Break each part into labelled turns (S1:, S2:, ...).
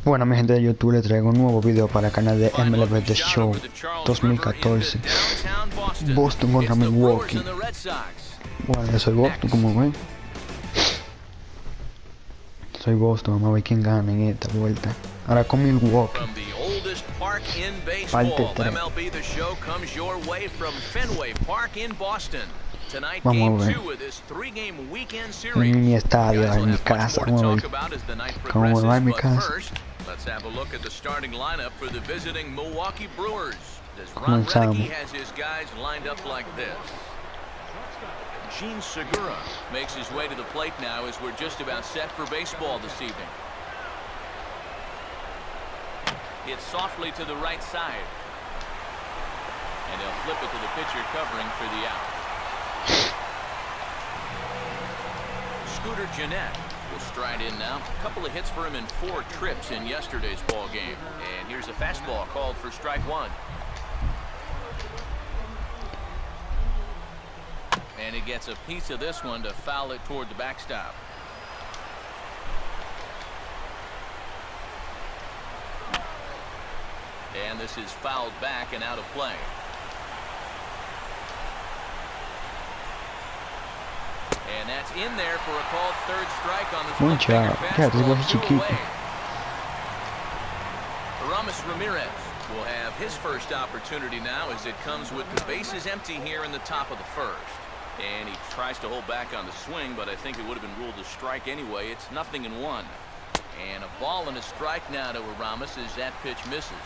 S1: Bueno, mi gente de YouTube, les traigo un nuevo video para el canal de MLB The Show 2014. Boston contra Milwaukee. Bueno, yo soy Boston, como ven. Soy Boston, vamos a ver quién gana en esta vuelta. Ahora con Milwaukee. Parte 3. Vamos a ver. En mi estadio, en mi casa. Vamos a ver cómo va en mi casa.
S2: Let's have a look at the starting lineup for the visiting Milwaukee Brewers. As Ron
S1: Comenzamos.
S2: Rennicky has his guys lined up like this. Gene Segura makes his way to the plate now as we're just about set for baseball this evening. Hits softly to the right side. And he'll flip it to the pitcher covering for the out. Scooter Gennett will stride in now. A couple of hits for him in 4 trips in yesterday's ball game. And here's a fastball called for strike 1. And he gets a piece of this one to foul it toward the backstop. And this is fouled back and out of play. And that's in there for a called third strike on the
S1: Buen job. Ya, te voy chiquito.
S2: Aramis Ramirez will have his first opportunity now as it comes with the bases empty here in the top of the first. And he tries to hold back on the swing, but I think it would have been ruled a strike anyway. It's 0-1. And a ball and a strike now to Aramis as that pitch misses.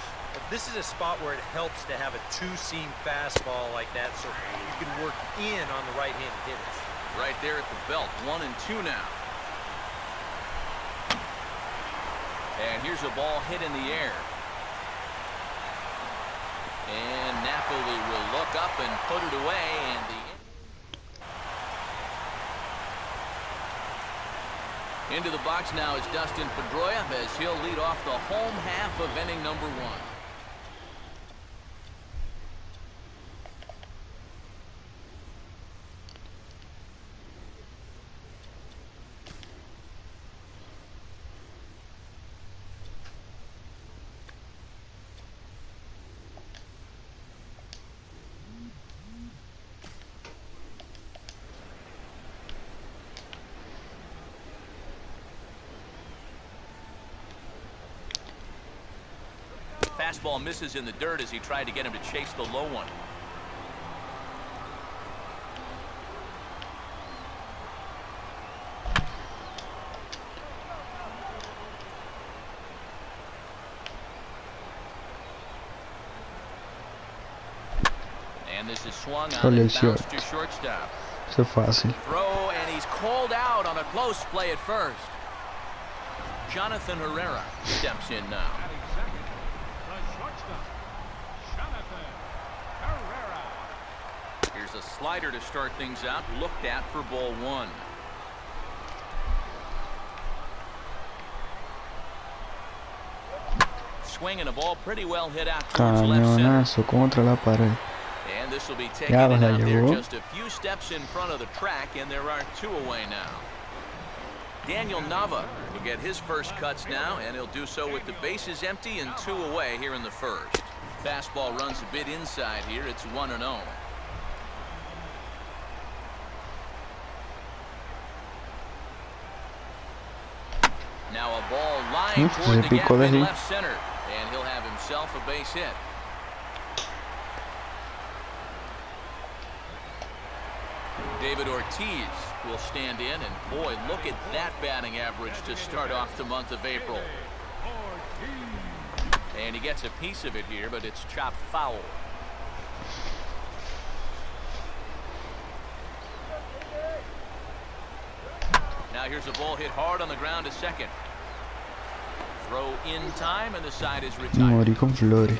S3: This is a spot where it helps to have a 2-seam fastball like that so you can work in on the right-handed hitters.
S2: Right there at the belt, 1-2 now. And here's a ball hit in the air. And Napoli will look up and put it away. And into the box now is Dustin Pedroia as he'll lead off the home half of inning number 1. Fastball misses in the dirt as he tried to get him to chase the low one. And this is swung on and bounced to shortstop.
S1: Eso es fácil.
S2: Throw, and he's called out on a close play at first. Jonathan Herrera steps in now. Here's a slider to start things out, looked at for ball 1. Swinging a ball pretty well hit out towards left
S1: Cañonazo contra la pared.
S2: And this will be taken in out there just a few steps in front of the track, and there are 2 away now. Daniel Nava will get his first cuts now, and he'll do so with the bases empty and 2 away here in the first. Fastball runs a bit inside here. It's 1-0. Now a ball lined toward the gap in left center, and he'll have himself a base hit. David Ortiz will stand in, and boy, look at that batting average to start off the month of April. And he gets a piece of it here, but it's chopped foul. Now here's a ball hit hard on the ground to second. Throw in time, and the side is retired.
S1: Morí con Flores.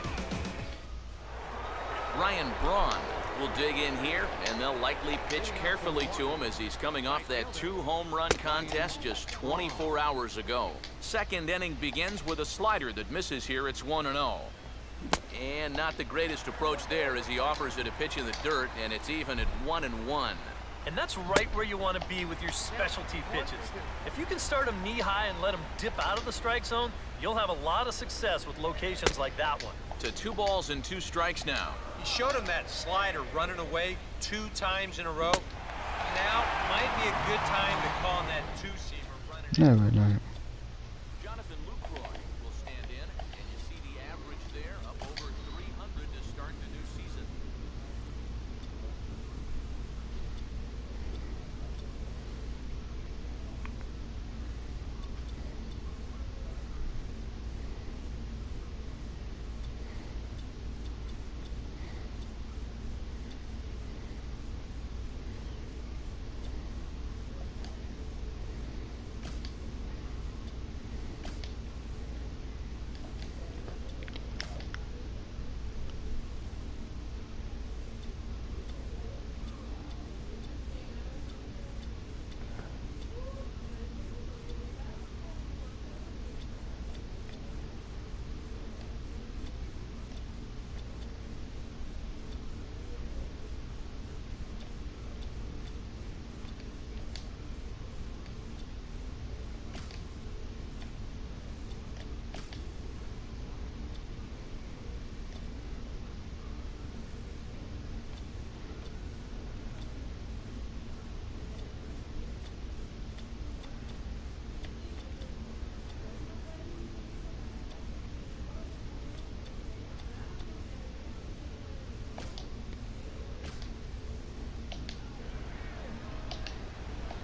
S2: Ryan Braun will dig in here, and they'll likely pitch carefully to him as he's coming off that 2-home run contest just 24 hours ago. Second inning begins with a slider that misses here. It's 1-0. And not the greatest approach there as he offers it a pitch in the dirt, and it's even at 1-1.
S4: And that's right where you want to be with your specialty pitches. If you can start them knee-high and let them dip out of the strike zone, you'll have a lot of success with locations like that one.
S2: To 2 balls and 2 strikes now.
S3: He showed him that slider running away 2 times in a row. Now might be a good time to call him that two-seamer running.
S1: Evet, evet.
S2: Jonathan Lucroy will stand in, and you see the average there up over 300 to start the new season.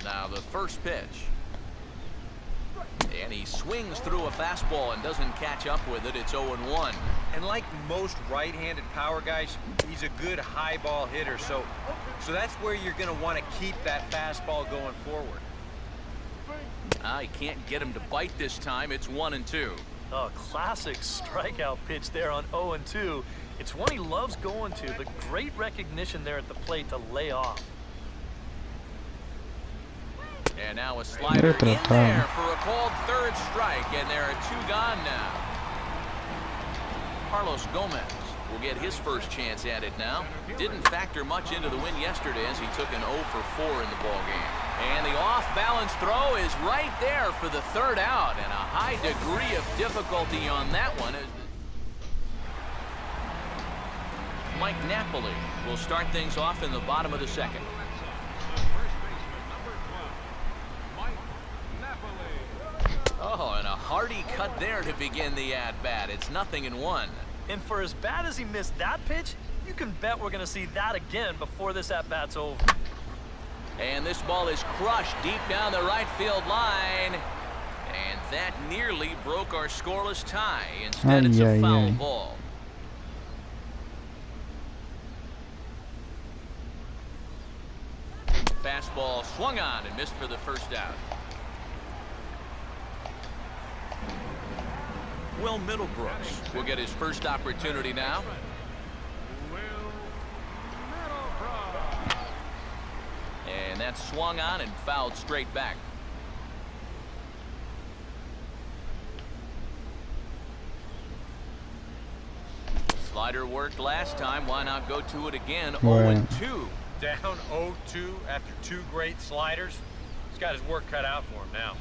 S2: Now the first pitch. And he swings through a fastball and doesn't catch up with it. It's 0-1.
S3: And like most right-handed power guys, he's a good high ball hitter. So that's where you're going to want to keep that fastball going forward.
S2: I can't get him to bite this time. It's 1-2.
S4: A classic strikeout pitch there on 0-2. It's one he loves going to, but great recognition there at the plate to lay off.
S2: And now a slider in there for a called 3rd strike, and there are 2 gone now. Carlos Gomez will get his first chance at it now. Didn't factor much into the win yesterday as he took an 0 for 4 in the ballgame. And the off-balance throw is right there for the 3rd out, and a high degree of difficulty on that one. Mike Napoli will start things off in the bottom of the 2nd. Oh, and a hearty cut there to begin the at-bat. It's 0-1.
S4: And for as bad as he missed that pitch, you can bet we're going to see that again before this at-bat's over.
S2: And this ball is crushed deep down the right field line. And that nearly broke our scoreless tie. Instead, it's a foul ball. Fastball swung on and missed for the 1st out. Will Middlebrooks will get his first opportunity now. And that's swung on and fouled straight back. Slider worked last time. Why not go to it again? 0-2.
S3: Down 0-2 after 2 great sliders. He's got his work cut out for him now.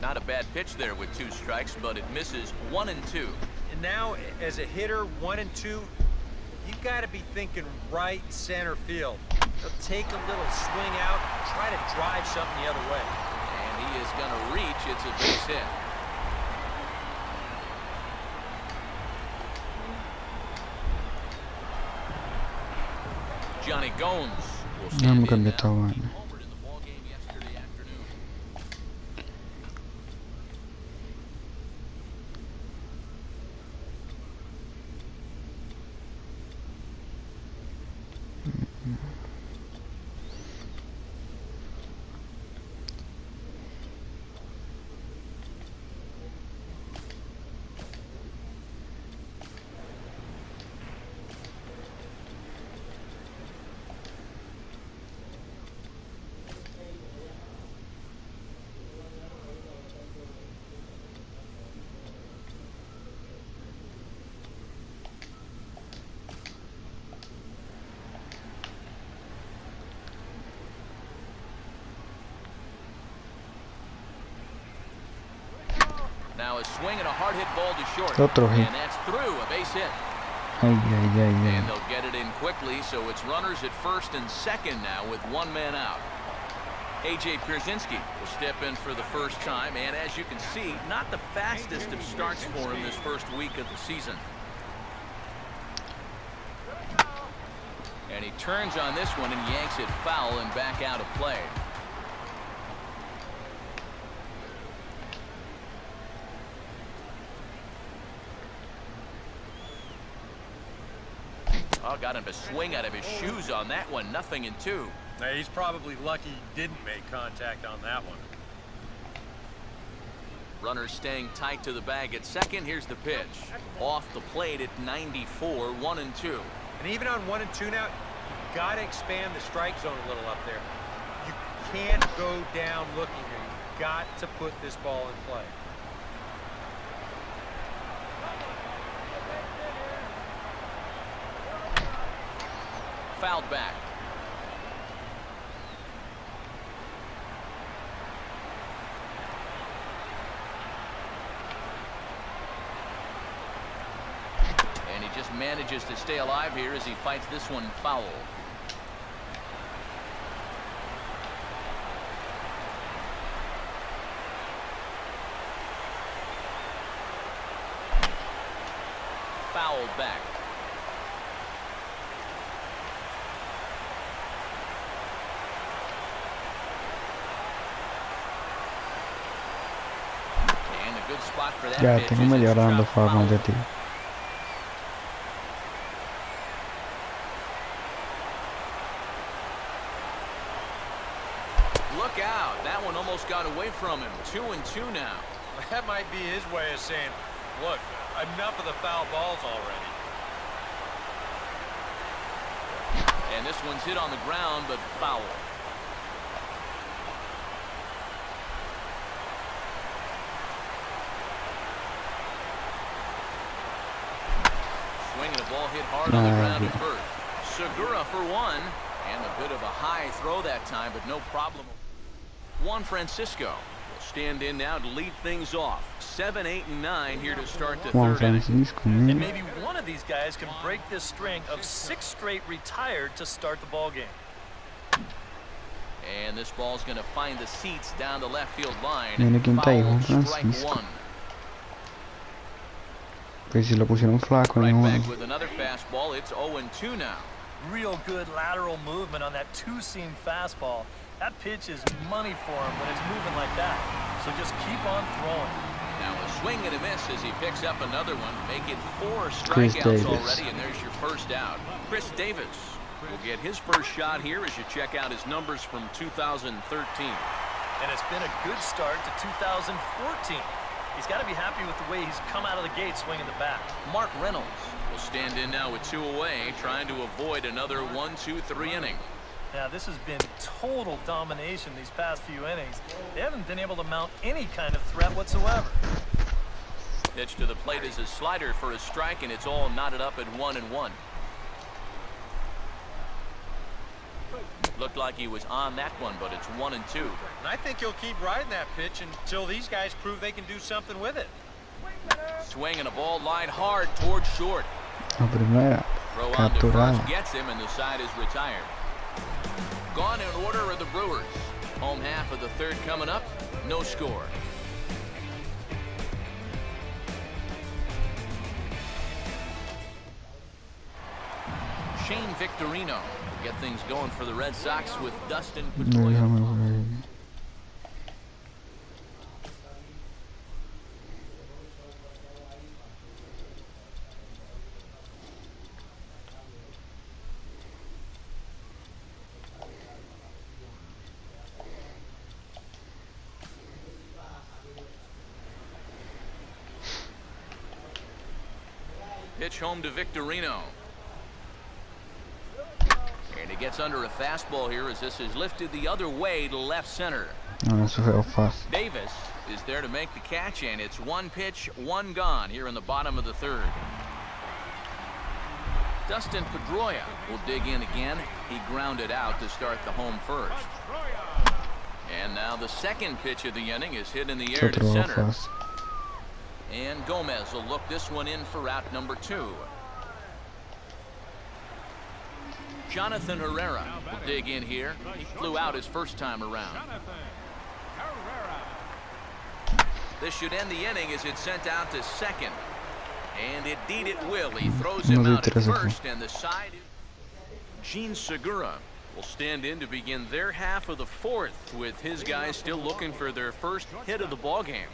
S2: Not a bad pitch there with 2 strikes, but it misses 1-2.
S3: And now, as a hitter, 1-2, you've got to be thinking right center field. He'll take a little swing out, try to drive something the other way.
S2: And he is going to reach. It's a base hit. Johnny Gomes will stand in now. Now a swing and a hard hit ball to short.
S1: Otro hit.
S2: And that's through, a base hit.
S1: Ay, ay, ay, ay.
S2: And they'll get it in quickly, so it's runners at first and second now with one man out. A.J. Pierzynski will step in for the first time, and as you can see, not the fastest of starts for him this first week of the season. And he turns on this one and yanks it foul and back out of play. Oh, got him to swing out of his shoes on that one. 0-2.
S3: Now, he's probably lucky he didn't make contact on that one.
S2: Runners staying tight to the bag at second. Here's the pitch. Off the plate at 94, 1-2.
S3: And even on 1-2 now, you got to expand the strike zone a little up there. You can't go down looking here. You've got to put this ball in play.
S2: Fouled back. And he just manages to stay alive here as he fights this one foul. Fouled back. Good spot for that
S1: Ya,
S2: pitch
S1: tengo
S2: as
S1: media
S2: it's
S1: hora dando
S2: dropped
S1: foul con
S2: foul.
S1: este tío.
S2: Look out. That one almost got away from him. 2-2 now.
S3: That might be his way of saying, look, enough of the foul balls already.
S2: And this one's hit on the ground, but foul. Swinging the ball hit hard on the ground at first. Segura for one. And a bit of a high throw that time, but no problem. Juan Francisco will stand in now to lead things off. 7, 8, and 9 here to start the
S1: Juan
S2: third inning.
S1: Francisco,
S4: And
S1: man.
S4: maybe one of these guys can break this string of 6 straight retired to start the ball game.
S2: And this ball's going to find the seats down the left field line.
S1: Mira quién está ahí, Juan
S2: Foul, strike
S1: Francisco.
S2: one.
S1: Pues si lo pusieron flaco,
S2: Right
S1: no.
S2: back with another fastball. It's 0-2 now.
S4: Real good lateral movement on that two-seam fastball. That pitch is money for him when it's moving like that. So just keep on throwing.
S2: Now a swing and a miss as he picks up another one. Make it 4
S1: Chris
S2: strikeouts
S1: Davis.
S2: already, and there's your first out. Chris Davis will get his first shot here as you check out his numbers from 2013.
S4: And it's been a good start to 2014. He's got to be happy with the way he's come out of the gate swinging the bat.
S2: Mark Reynolds will stand in now with 2 away, trying to avoid another 1-2-3 inning.
S4: Now, this has been total domination these past few innings. They haven't been able to mount any kind of threat whatsoever.
S2: Pitch to the plate is a slider for a strike, and it's all knotted up at 1-1. Looked like he was on that one, but it's 1-2.
S3: And I think he'll keep riding that pitch until these guys prove they can do something with it.
S2: Swing and a ball lined hard towards short.
S1: La primera
S2: Throw on to
S1: capturada.
S2: first gets him, and the side is retired. Gone in order are the Brewers. Home half of the third coming up. No score. Shane Victorino will get things going for the Red Sox with Dustin
S1: No,
S2: Pedroia.
S1: déjame ver.
S2: Pitch home to Victorino. And he gets under a fastball here as this is lifted the other way to left center.
S1: No, eso fue fácil.
S2: Davis is there to make the catch, and it's 1 pitch, 1 gone here in the bottom of the third. Dustin Pedroia will dig in again. He grounded out to start the home first. And now the second pitch of the inning is hit in the air to
S1: Otro
S2: center.
S1: fácil.
S2: And Gomez will look this one in for out number 2. Jonathan Herrera will dig in here. He flew out his first time around. This should end the inning as it's sent out to second. And indeed it will. He throws him out at first, and the side. Gene Segura will stand in to begin their half of the 4th, with his guys still looking for their first hit of the ballgame.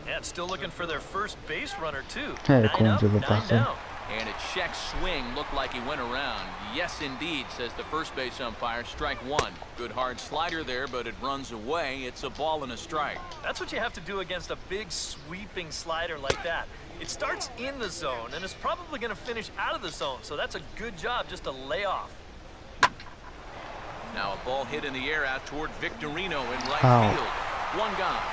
S4: And still looking for their first base runner, too.
S1: Hey,
S4: 9 up, 9 down.
S2: And a check swing looked like he went around. Yes, indeed, says the first base umpire. Strike 1. Good hard slider there, but it runs away. It's a ball and a strike.
S4: That's what you have to do against a big sweeping slider like that. It starts in the zone, and it's probably going to finish out of the zone, so that's a good job just to lay off.
S2: Now a ball hit in the air out toward Victorino in right field. One gone.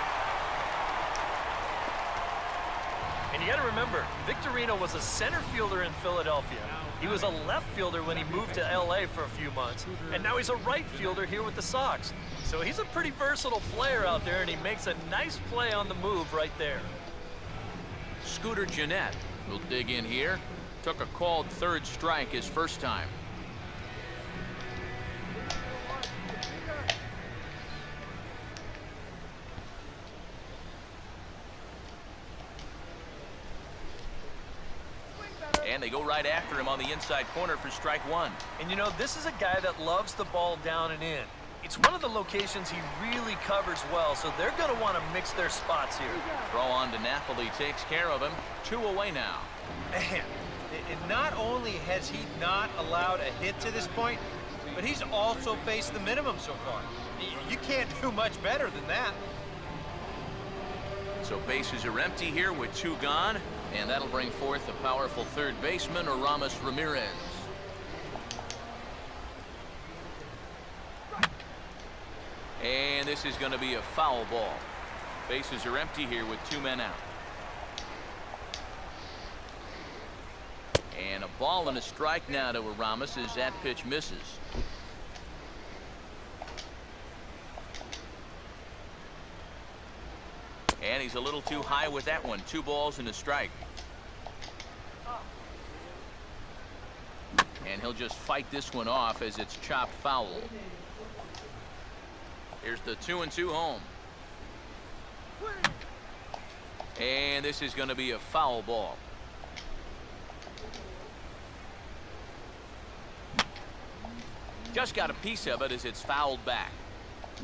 S4: And you got to remember, Victorino was a center fielder in Philadelphia. He was a left fielder when he moved to LA for a few months, and now he's a right fielder here with the Sox. So he's a pretty versatile player out there, and he makes a nice play on the move right there.
S2: Scooter Gennett will dig in here. Took a called 3rd strike his first time. And they go right after him on the inside corner for strike 1.
S4: And you know, this is a guy that loves the ball down and in. It's one of the locations he really covers well, so they're going to want to mix their spots here.
S2: Throw on to Napoli takes care of him. 2 away now.
S3: Man, and not only has he not allowed a hit to this point, but he's also faced the minimum so far. You can't do much better than that.
S2: So bases are empty here with 2 gone, and that'll bring forth the powerful third baseman, Aramis Ramirez. And this is going to be a foul ball. Bases are empty here with 2 men out. And a ball and a strike now to Aramis as that pitch misses. And he's a little too high with that one. 2 balls and a strike. And he'll just fight this one off as it's chopped foul. Here's the 2-2 home. And this is going to be a foul ball. Just got a piece of it as it's fouled back.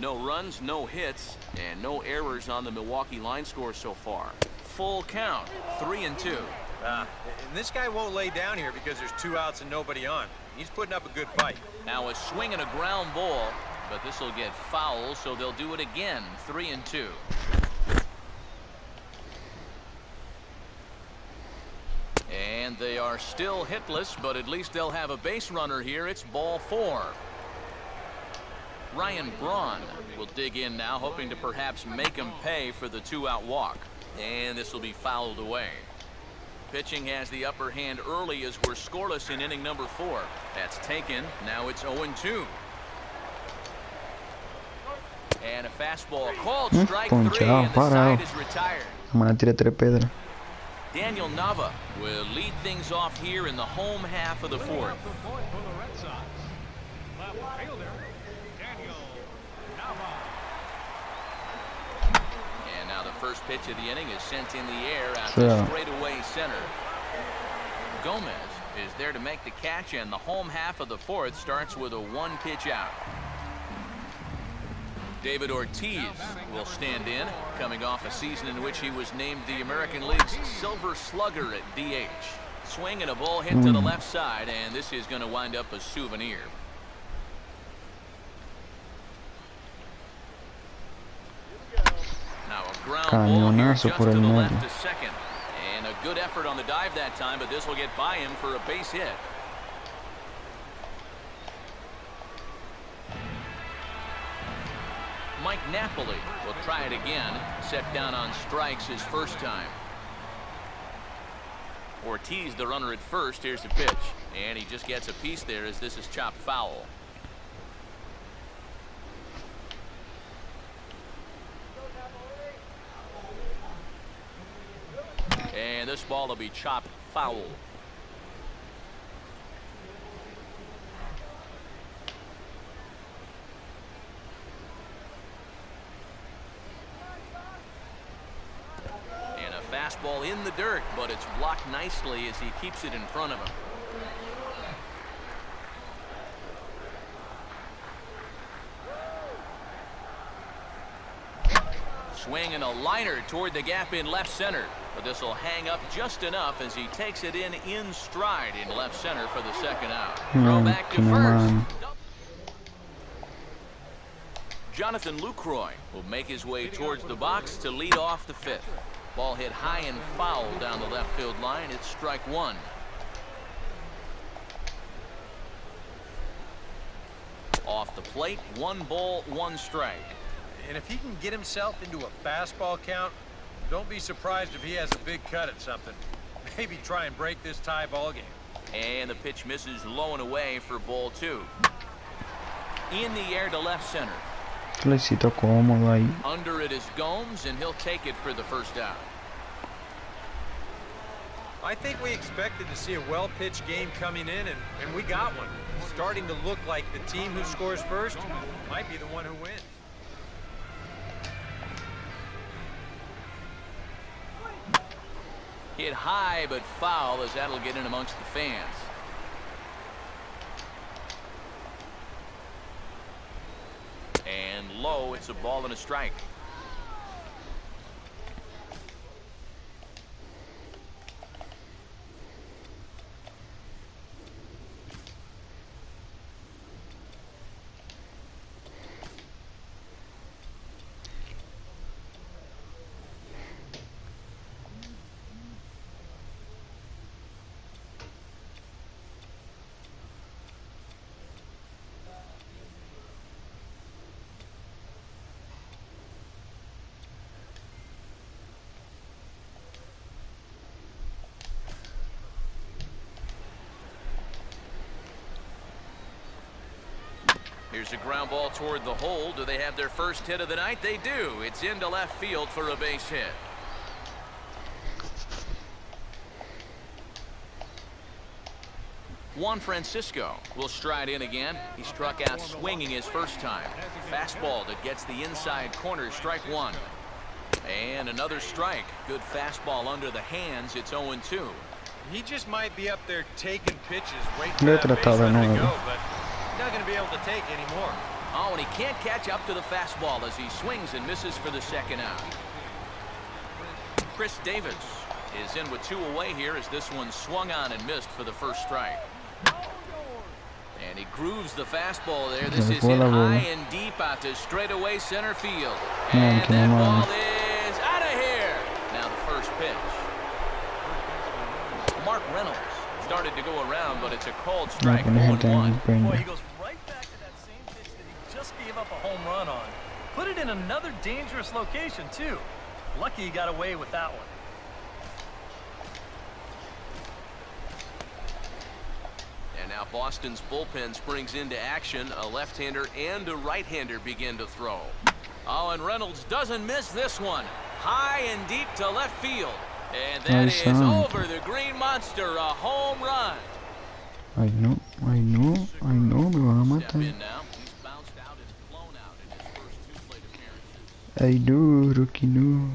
S2: No runs, no hits, and no errors on the Milwaukee line score so far. Full count, 3-2.
S3: And this guy won't lay down here because there's 2 outs and nobody on. He's putting up a good fight.
S2: Now a swing and a ground ball, but this will get foul, so they'll do it again. 3-2. And they are still hitless, but at least they'll have a base runner here. It's ball 4. Ryan Braun will dig in now, hoping to perhaps make him pay for the 2-out walk. And this will be fouled away. Pitching has the upper hand early as we're scoreless in inning number 4. That's taken. Now it's 0-2. And a fastball called strike 3, and the side is retired. Daniel Nava will lead things off here in the home half of the 4th. And now the first pitch of the inning is sent in the air out to straightaway center. Gomez is there to make the catch, and the home half of the 4th starts with a 1-pitch out. David Ortiz will stand in, coming off a season in which he was named the American League's Silver Slugger at DH. Swing and a ball hit to the left side, and this is going to wind up a souvenir. Now a ground ball here just to the left to second. And a good effort on the dive that time, but this will get by him for a base hit. Mike Napoli will try it again. Set down on strikes his first time. Ortiz, the runner at first. Here's the pitch. And he just gets a piece there as this is chopped foul. And this ball will be chopped foul. And a fastball in the dirt, but it's blocked nicely as he keeps it in front of him. Swing and a liner toward the gap in left center, but this will hang up just enough as he takes it in stride in left center for the second out. Throw back to first. Jonathan Lucroy will make his way towards the box to lead off the fifth. Ball hit high and foul down the left field line. It's strike one. Off the plate, 1 ball, 1 strike.
S3: And if he can get himself into a fastball count, don't be surprised if he has a big cut at something. Maybe try and break this tie ball game.
S2: And the pitch misses low and away for ball 2. In the air to left center.
S1: Flecito cómodo ahí.
S2: Under it is Gomes, and he'll take it for the first out.
S3: I think we expected to see a well-pitched game coming in, and we got one. Starting to look like the team who scores first might be the one who wins.
S2: Hit high but foul as that'll get in amongst the fans. And low, it's a ball and a strike. Here's a ground ball toward the hole. Do they have their first hit of the night? They do. It's into left field for a base hit. Juan Francisco will stride in again. He struck out swinging his first time. Fastball that gets the inside corner, strike one. And another strike. Good fastball under the hands. It's 0-2.
S3: He just might be up there taking pitches, waiting for that base runner to go, but he's not going to be able to take anymore.
S2: Oh, and he can't catch up to the fastball as he swings and misses for the second out. Chris Davis is in with 2 away here as this one swung on and missed for the first strike. And he grooves the fastball there. This is hit high and deep out to straightaway center field. And that ball is out of here. Now the first pitch. Mark Reynolds started to go around, but it's a called strike. 1-1.
S4: Boy, he goes right back to that same pitch that he just gave up a home run on. Put it in another dangerous location, too. Lucky he got away with that one.
S2: And now Boston's bullpen springs into action. A left-hander and a right-hander begin to throw. Oh, and Reynolds doesn't miss this one. High and deep to left field. And that is over the green monster, a home run.
S1: I know, me van a matar.
S2: Step in now. He's bounced out and flown out in his first 2 plate appearances.
S1: I know, Rocky, no.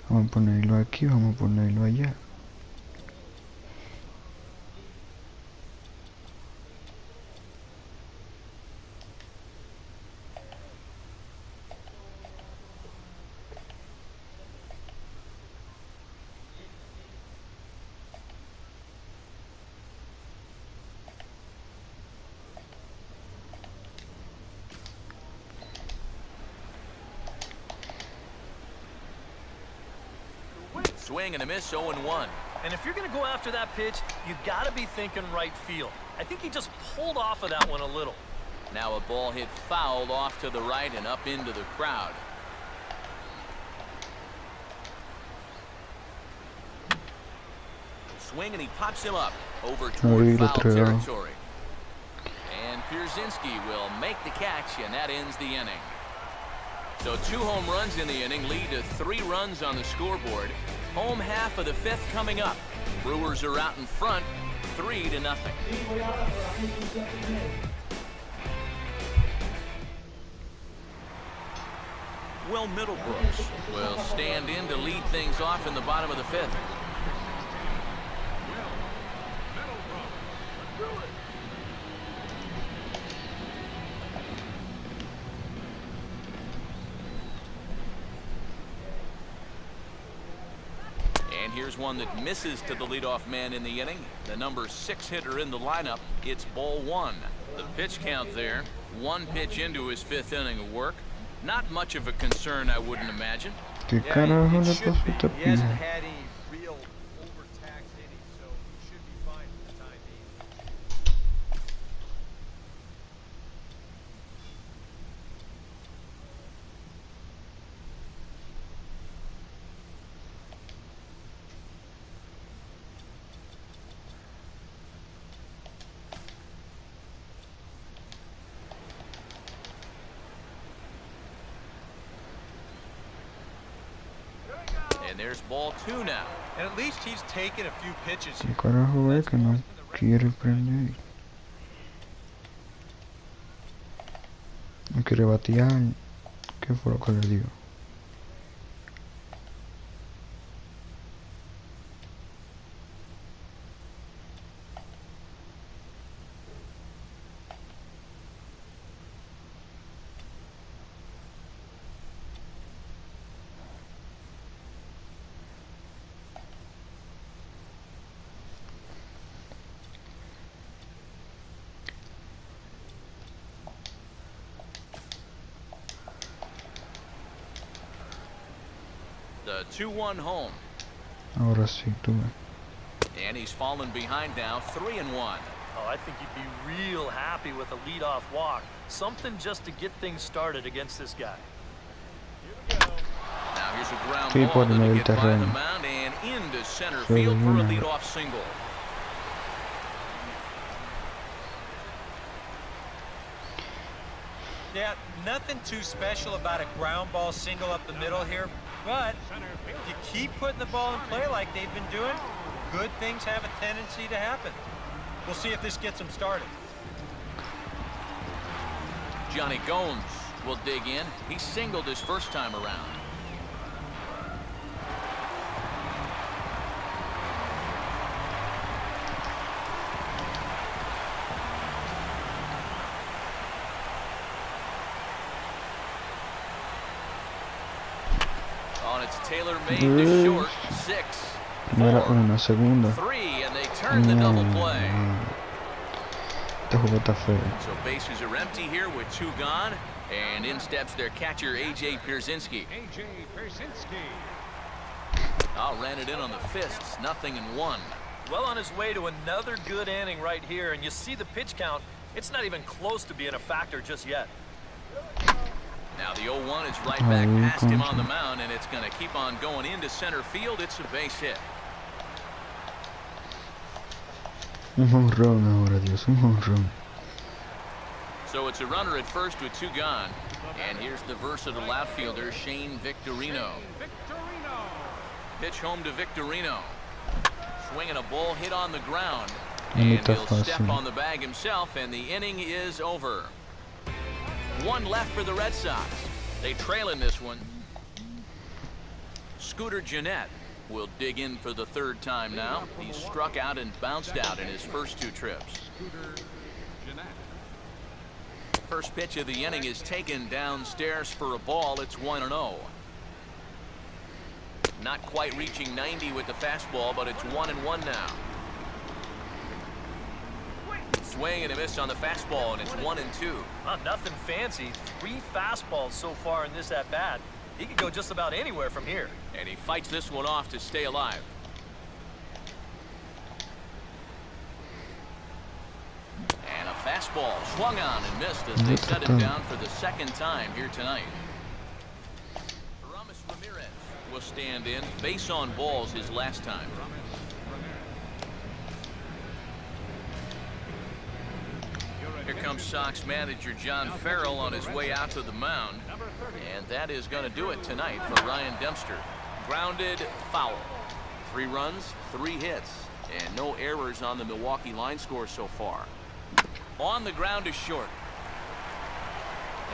S1: Vamos a ponerlo aquí, vamos a ponerlo allá.
S2: Swing and a miss, 0-1.
S4: And if you're going to go after that pitch, you got to be thinking right field. I think he just pulled off of that one a little.
S2: Now a ball hit foul off to the right and up into the crowd. Swing and he pops him up over toward foul territory. And Pierzynski will make the catch, and that ends the inning. So 2 home runs in the inning lead to 3 runs on the scoreboard. Home half of the 5th coming up. Brewers are out in front, 3-0. Will Middlebrooks will stand in to lead things off in the bottom of the 5th. And here's one that misses to the leadoff man in the inning. The number 6 hitter in the lineup. It's ball 1. The pitch count there. 1 pitch into his 5th inning of work. Not much of a concern, I wouldn't imagine.
S1: ¿Qué carajo le pasó a esta
S3: He hasn't
S1: piña?
S3: had any real overtaxed innings, so he should be fine for the time being.
S2: And there's ball 2 now.
S3: And at least he's taken a few pitches
S1: ¿Qué
S3: here.
S1: carajo es que no quiere prender? No quiere batear. ¿Qué fue lo que le dio?
S2: The 2-1 home.
S1: Ahora sí, tuve.
S2: And he's fallen behind now, 3-1.
S4: Oh, I think you'd be real happy with a leadoff walk. Something just to get things started against this guy.
S2: Now here's a ground
S1: Sí,
S2: ball
S1: por el
S2: that'll
S1: medio
S2: get by the
S1: terreno.
S2: mound and into center
S1: Solo
S2: field for a
S1: una.
S2: leadoff single.
S3: Yeah, nothing too special about a ground ball single up the middle here, but if you keep putting the ball in play like they've been doing, good things have a tendency to happen. We'll see if this gets them started.
S2: Johnny Gomes will dig in. He singled his first time around. On its tailor-made to short, 6,
S1: Primera
S2: 4,
S1: una, segunda.
S2: 3, and they turn the double play.
S1: Este juego está feo.
S2: So bases are empty here with 2 gone, and in steps their catcher A.J. Pierzynski. Ran it in on the fists, 0-1.
S4: Well on his way to another good inning right here, and you see the pitch count. It's not even close to being a factor just yet.
S2: Now the 0-1 is right back past him on the mound, and it's going to keep on going into center field. It's a base hit.
S1: Un jonrón ahora, Dios, un jonrón.
S2: So it's a runner at first with 2 gone. And here's the versatile outfielder, Shane Victorino. Pitch home to Victorino. Swinging a ball hit on the ground. And he'll step on the bag himself, and the inning is over. 1 left for the Red Sox. They trail in this one. Scooter Gennett will dig in for the 3rd time now. He's struck out and bounced out in his first 2 trips. First pitch of the inning is taken downstairs for a ball. It's 1-0. Not quite reaching 90 with the fastball, but it's 1-1 now. Swing and a miss on the fastball, and it's 1-2.
S4: Nothing fancy. 3 fastballs so far in this at-bat. He could go just about anywhere from here.
S2: And he fights this one off to stay alive. And a fastball swung on and missed as they set him down for the 2nd time here tonight. Ramirez will stand in. Base on balls his last time. Here comes Sox manager John Farrell on his way out to the mound. And that is going to do it tonight for Ryan Dempster. Grounded foul. 3 runs, 3 hits, and no errors on the Milwaukee line score so far. On the ground is short.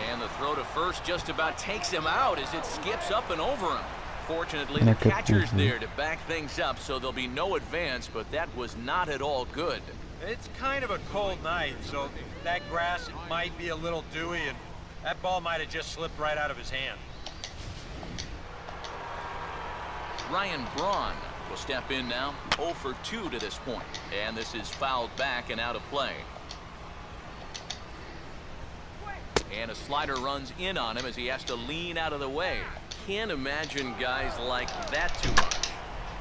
S2: And the throw to first just about takes him out as it skips up and over him. Fortunately, the catcher's there to back things up, so there'll be no advance, but that was not at all good.
S3: It's kind of a cold night, so that grass might be a little dewy, and that ball might have just slipped right out of his hand.
S2: Ryan Braun will step in now, 0 for 2 to this point, and this is fouled back and out of play. And a slider runs in on him as he has to lean out of the way. Can't imagine guys like that too much.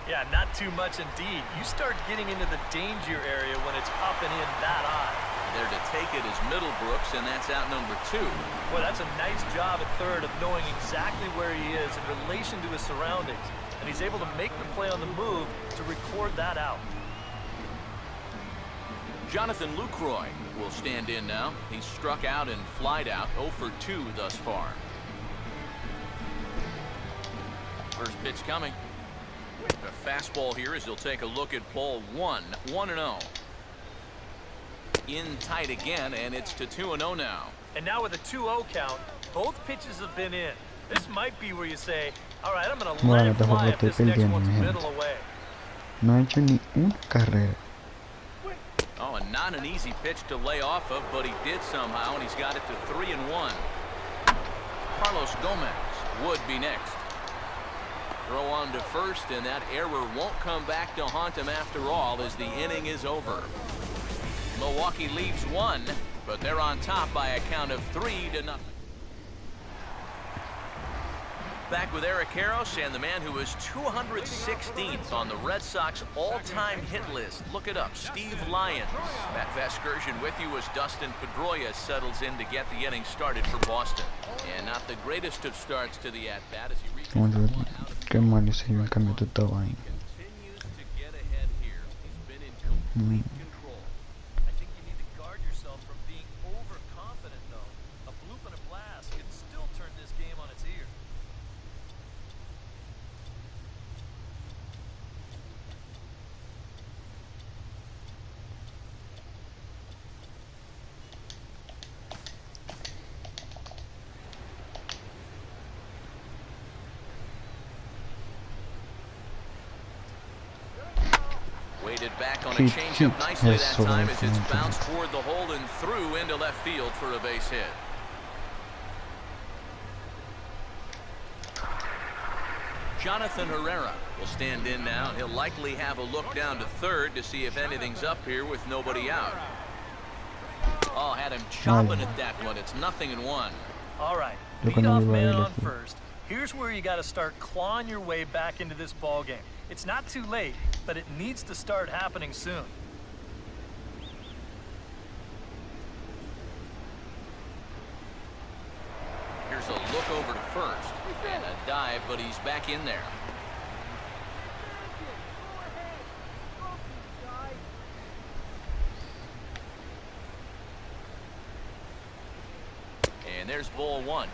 S4: Yeah, not too much indeed. You start getting into the danger area when it's up and in that high.
S2: There to take it is Middlebrooks, and that's out number 2.
S4: Well, that's a nice job at third of knowing exactly where he is in relation to his surroundings. And he's able to make the play on the move to record that out.
S2: Jonathan Lucroy will stand in now. He's struck out and flied out, 0 for 2 thus far. First pitch coming. A fastball here as he'll take a look at ball 1, 1-0. In tight again, and it's to 2-0 now.
S4: And now with a 2-0 count, both pitches have been in. This might be where you say, all right, I'm going to let it fly if this next one's middle away.
S1: No ha hecho ni una carrera.
S2: Oh, and not an easy pitch to lay off of, but he did somehow, and he's got it to 3-1. Carlos Gomez would be next. Throw on to first, and that error won't come back to haunt him after all as the inning is over. Milwaukee leaves 1, but they're on top by a count of 3-0. Back with Eric Karros and the man who is 216th on the Red Sox all-time hit list. Look it up, Steve Lyons. Matt Vasgersian with you as Dustin Pedroia settles in to get the inning started for Boston. And not the greatest of starts to the at-bat as he reaches
S1: Qué mal se dio el cambio de todo ahí.
S2: continues to get ahead here. He's been in complete control.
S4: I think you need to guard yourself from being overconfident, though. A bloop and a blast can still turn this game on its ear.
S2: Weighted back on a changeup nicely that time as it's bounced toward the hole and through into left field for a base hit. Jonathan Herrera will stand in now, and he'll likely have a look down to third to see if anything's up here with nobody out. Oh, had him chopping at that one. It's 0-1.
S4: All right, leadoff man on first. Here's where you got to start clawing your way back into this ball game. It's not too late, but it needs to start happening soon.
S2: Here's a look over to first and a dive, but he's back in there. And there's ball 1.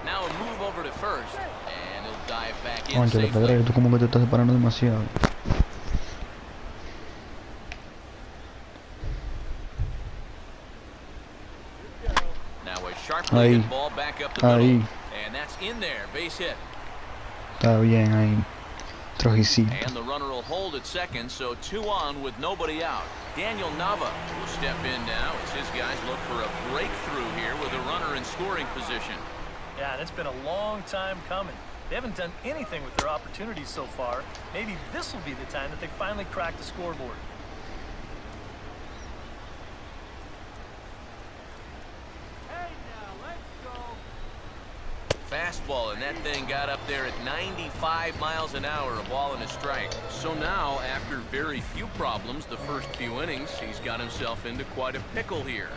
S2: Now a move over to first, and he'll dive back in
S1: Concha,
S2: safely.
S1: Pedro, tú como que te estás separando demasiado.
S2: Now a sharply hit ball back up the middle, and that's in there, base hit.
S1: Está bien ahí. Trojicito.
S2: And the runner will hold at second, so 2 on with nobody out. Daniel Nava will step in now as his guys look for a breakthrough here with a runner in scoring position.
S4: Yeah, and it's been a long time coming. They haven't done anything with their opportunities so far. Maybe this will be the time that they finally crack the scoreboard.
S2: fastball, and that thing got up there at 95 miles an hour, a ball and a strike. So now, after very few problems the first few innings, he's got himself into quite a pickle here.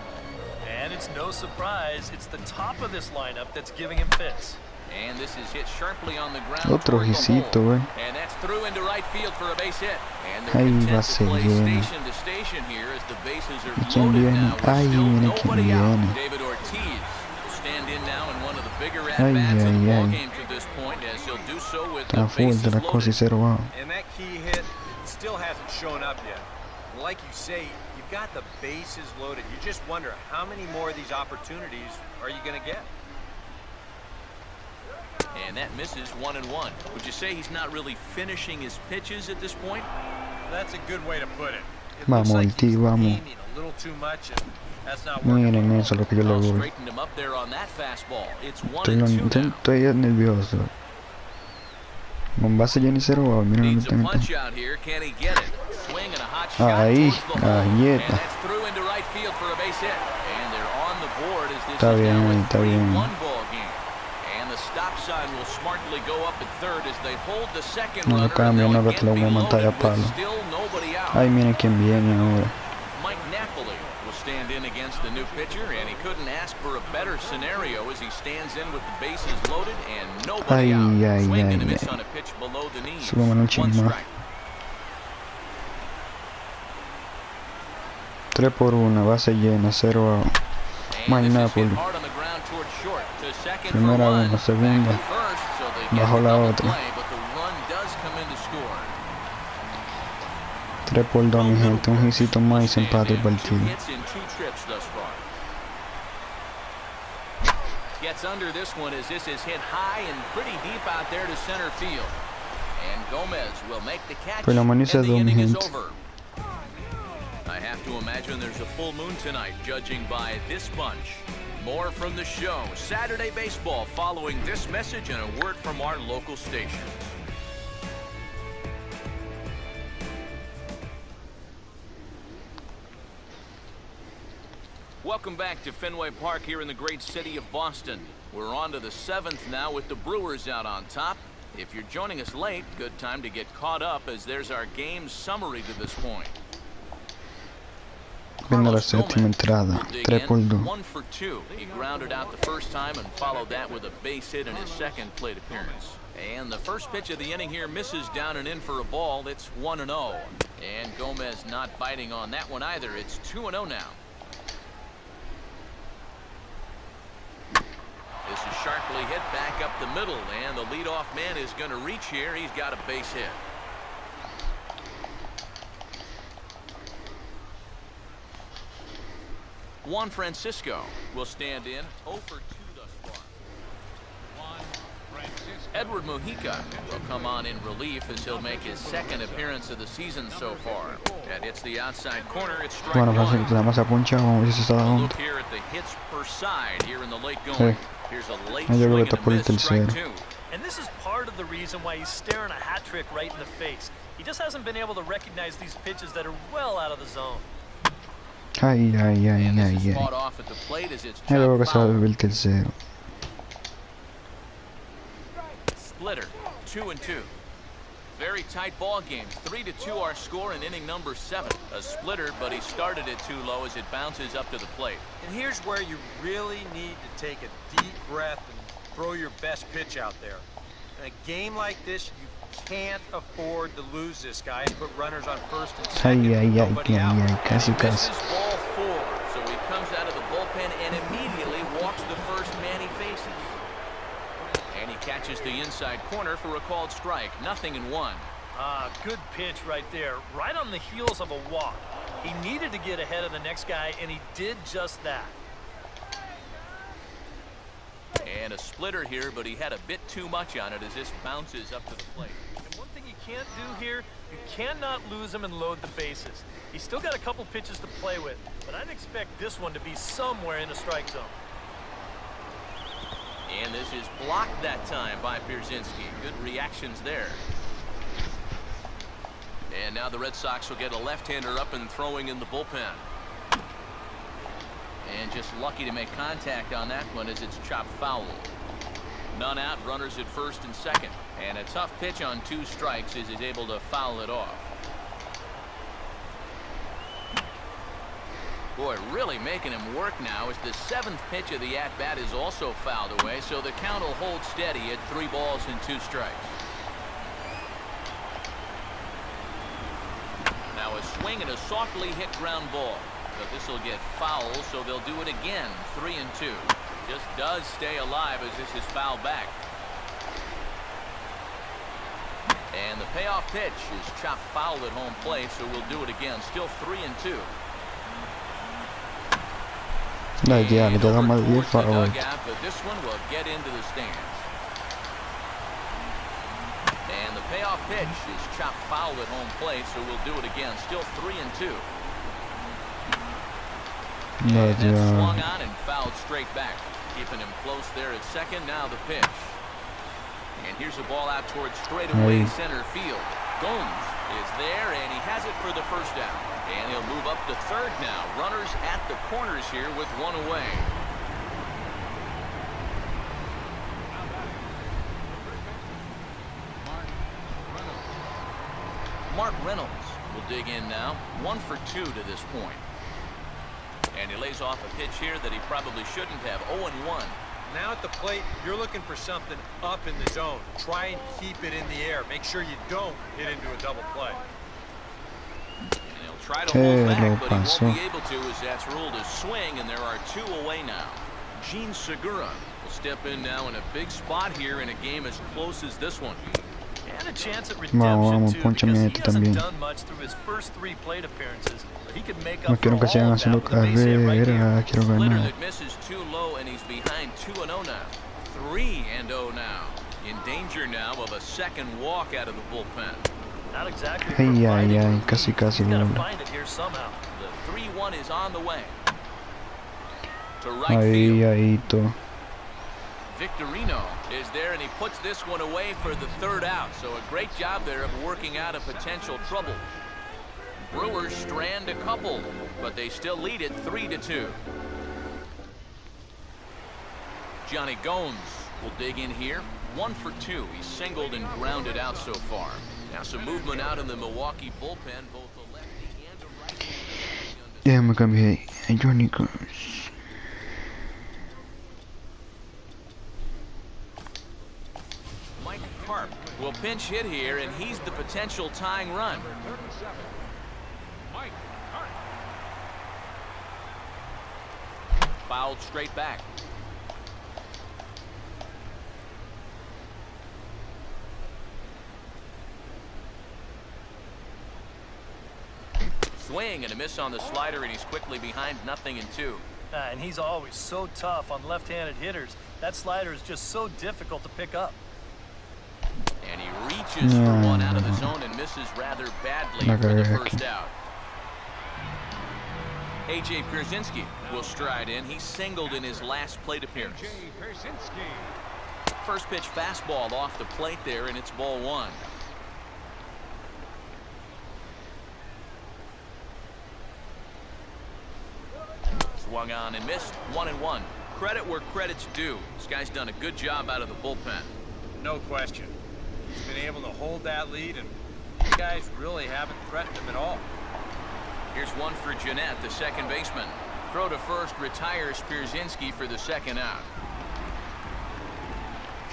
S4: And it's no surprise, it's the top of this lineup that's giving him fits.
S2: And this is hit sharply on the ground.
S1: Otro hijito, güey.
S2: And that's through into right field for a base hit. And they're
S1: Ahí va a
S2: content to play
S1: seguir.
S2: station to station here as the bases are
S1: ¿Y quién
S2: loaded
S1: viene?
S2: now. With
S1: Ay,
S2: still
S1: viene quién
S2: nobody out.
S1: viene.
S2: David Ortiz will stand in now in one of the bigger
S1: Ay,
S2: at-bats of the
S1: ay, ay.
S2: ballgame to this point, as he'll do so with the
S1: Está full
S2: bases
S1: de la cosa y
S2: loaded.
S1: 0 out.
S3: And that key hit still hasn't shown up yet. Like you say, you've got the bases loaded. You just wonder how many more of these opportunities are you going to get?
S2: And that misses 1-1. Would you say he's not really finishing his pitches at this point?
S3: That's a good way to put it. It
S1: Vamos,
S3: looks like
S1: el tío,
S3: he's
S1: vamos.
S3: aiming a little too much, and that's not working.
S1: Miren eso, lo que yo le
S2: Well,
S1: voy.
S2: straightened him up there on that fastball. It's
S1: Estoy
S2: 1-2 now.
S1: nervioso. Con base llena y 0 out. Miren
S2: Needs a
S1: dónde
S2: punch
S1: está.
S2: out here. Can he get it? Swing and a hot shot
S1: Ahí,
S2: towards the hole. And
S1: galleta.
S2: that's through into right field for a base hit. And they're on the board as this
S1: Está
S2: is
S1: bien,
S2: now a
S1: está bien.
S2: 3-1 ball game. And the stop sign will smartly go up at third as they hold the second
S1: No lo
S2: runner.
S1: cambia,
S2: and
S1: no,
S2: they'll
S1: que te lo
S2: again
S1: voy a
S2: be
S1: matar a
S2: loaded
S1: palo.
S2: with still nobody out.
S1: Ay, miren quién viene ahora.
S2: Mike Napoli will stand in against the new pitcher, and he couldn't ask for a better scenario as he stands in with the bases loaded and nobody
S1: Ay,
S2: out.
S1: ay,
S2: Swing
S1: ay,
S2: and a miss
S1: ay.
S2: on a pitch below the knees.
S1: Súbame un chin
S2: One
S1: más.
S2: strike.
S1: 3 por 1, base llena, 0 out.
S2: And
S1: Mike
S2: this is hit
S1: Napoli.
S2: hard on the ground towards short. To second for
S1: Primera
S2: one.
S1: una, segunda.
S2: Back to first, so they get
S1: Bajo
S2: the
S1: la
S2: double
S1: otra.
S2: play, but the run does come in to score.
S1: 3 por 2, mi gente. Un hijito más y se empata el
S2: Two
S1: partido.
S2: hits in 2 trips thus far. Gets under this one as this is hit high and pretty deep out there to center field. And Gomez will make the catch,
S1: Pues la
S2: and
S1: manita
S2: the
S1: de un
S2: inning is
S1: gente.
S2: over. I have to imagine there's a full moon tonight, judging by this bunch. More from the show. Saturday baseball following this message and a word from our local station. Welcome back to Fenway Park here in the great city of Boston. We're on to the 7th now with the Brewers out on top. If you're joining us late, good time to get caught up as there's our game summary to this point.
S1: Viene la
S2: Carlos
S1: séptima
S2: Gomez
S1: entrada.
S2: will dig
S1: 3
S2: in,
S1: por 2.
S2: 1 for 2. He grounded out the first time and followed that with a base hit in his second plate appearance. And the first pitch of the inning here misses down and in for a ball. It's 1-0. And Gomez not biting on that one either. It's 2-0 now. This is sharply hit back up the middle, and the leadoff man is going to reach here. He's got a base hit. Juan Francisco will stand in 0 for 2 thus far. Edward Mujica will come on in relief as he'll make his second appearance of the season so far. And it's the outside corner. It's strike
S1: Bueno,
S2: one.
S1: nada más se puncha. Vamos a ver si se está
S2: A
S1: dando.
S2: look here at the hits per side here in the late going.
S1: Sí.
S2: Here's a late
S1: Yo creo
S2: swing
S1: que está
S2: and
S1: por
S2: a
S1: el
S2: miss, strike
S1: tercero.
S2: 2.
S4: And this is part of the reason why he's staring a hat trick right in the face. He just hasn't been able to recognize these pitches that are well out of the zone.
S1: Ay, ay, ay,
S2: And this
S1: ay,
S2: is
S1: ay.
S2: fought off at the plate as it's
S1: Yo creo que
S2: chopped
S1: se va a
S2: foul.
S1: beber el tercero.
S2: Splitter, 2-2. Very tight ball game. 3-2 our score in inning number 7. A splitter, but he started it too low as it bounces up to the plate.
S3: And here's where you really need to take a deep breath and throw your best pitch out there. In a game like this, you can't afford to lose this guy and put runners on first and second.
S1: Ay, ay, ay,
S3: nobody
S1: ay,
S3: out.
S1: ay, casi,
S2: This
S1: casi.
S2: is ball 4, so he comes out of the bullpen and immediately walks the first man he faces. And he catches the inside corner for a called strike. 0-1.
S4: Good pitch right there, right on the heels of a walk. He needed to get ahead of the next guy, and he did just that.
S2: And a splitter here, but he had a bit too much on it as this bounces up to the plate.
S4: And one thing you can't do here, you cannot lose him and load the bases. He's still got a couple pitches to play with, but I'd expect this one to be somewhere in the strike zone.
S2: And this is blocked that time by Pierzynski. Good reactions there. And now the Red Sox will get a left-hander up and throwing in the bullpen. And just lucky to make contact on that one as it's chopped foul. None out, runners at first and second. And a tough pitch on 2 strikes as he's able to foul it off. Boy, really making him work now as the 7th pitch of the at-bat is also fouled away, so the count will hold steady at 3 balls and 2 strikes. Now a swing and a softly hit ground ball. But this will get foul, so they'll do it again. 3-2. Just does stay alive as this is fouled back. And the payoff pitch is chopped foul at home plate, so we'll do it again. Still 3-2.
S1: No idea, le da más 10 para
S2: But this one will get into the stands. And the payoff pitch is chopped foul at home plate, so we'll do it again. Still 3-2.
S1: No
S2: And then swung
S1: idea.
S2: on and fouled straight back. Keeping him close there at second. Now the pitch. And here's a ball out towards straightaway center field. Gomes is there, and he has it for the first down. And he'll move up to third now. Runners at the corners here with 1 away. Mark Reynolds will dig in now. 1 for 2 to this point. And he lays off a pitch here that he probably shouldn't have. 0-1.
S3: Now at the plate, you're looking for something up in the zone. Try and keep it in the air. Make sure you don't hit into a double play.
S2: And he'll try to hold back, but he won't be able to as that's ruled a swing, and there are 2 away now. Gene Segura will step in now in a big spot here in a game as close as this one.
S4: And a chance at redemption too, because he hasn't done much through his first 3 plate appearances. But he could make up for all of that with a base hit right here.
S2: Splitter that misses too low, and he's behind 2-0 now. 3-0 now. In danger now of a second walk out of the bullpen.
S4: Not exactly.
S1: Casi
S4: He's got to find it here somehow.
S2: The 3-1 is on the way. To right field. Victorino is there, and he puts this one away for the 3rd out. So a great job there of working out a potential trouble. Brewers strand a couple, but they still lead it 3-2. Johnny Gomes will dig in here. 1 for 2. He's singled and grounded out so far. Now some movement out in the Milwaukee bullpen, both the lefty and the righty.
S1: Ya me cambié. Johnny Gomes.
S2: Mike Carp will pinch hit here, and he's the potential tying run. Fouled straight back. Swing and a miss on the slider, and he's quickly behind 0-2.
S4: And he's always so tough on left-handed hitters. That slider is just so difficult to pick up.
S2: And he reaches for one out of the zone and misses rather badly for the first out. A.J. Pierzynski will stride in. He singled in his last plate appearance. First pitch fastball off the plate there, and it's ball 1. Swung on and missed. 1-1. Credit where credit's due. This guy's done a good job out of the bullpen.
S3: No question. He's been able to hold that lead, and these guys really haven't threatened him at all.
S2: Here's one for Jeanette, the second baseman. Throw to first retires Pierzynski for the 2nd out.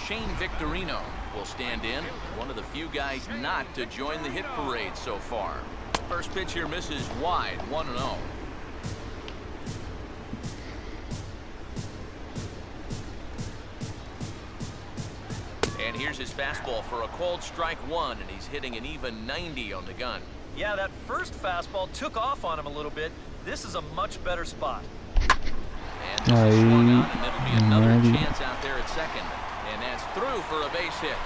S2: Shane Victorino will stand in. One of the few guys not to join the hit parade so far. First pitch here misses wide. 1-0. And here's his fastball for a called strike 1, and he's hitting an even 90 on the gun.
S4: Yeah, that first fastball took off on him a little bit. This is a much better spot.
S2: And this is swung on, and it'll be another chance out there at second. And that's through for a base hit.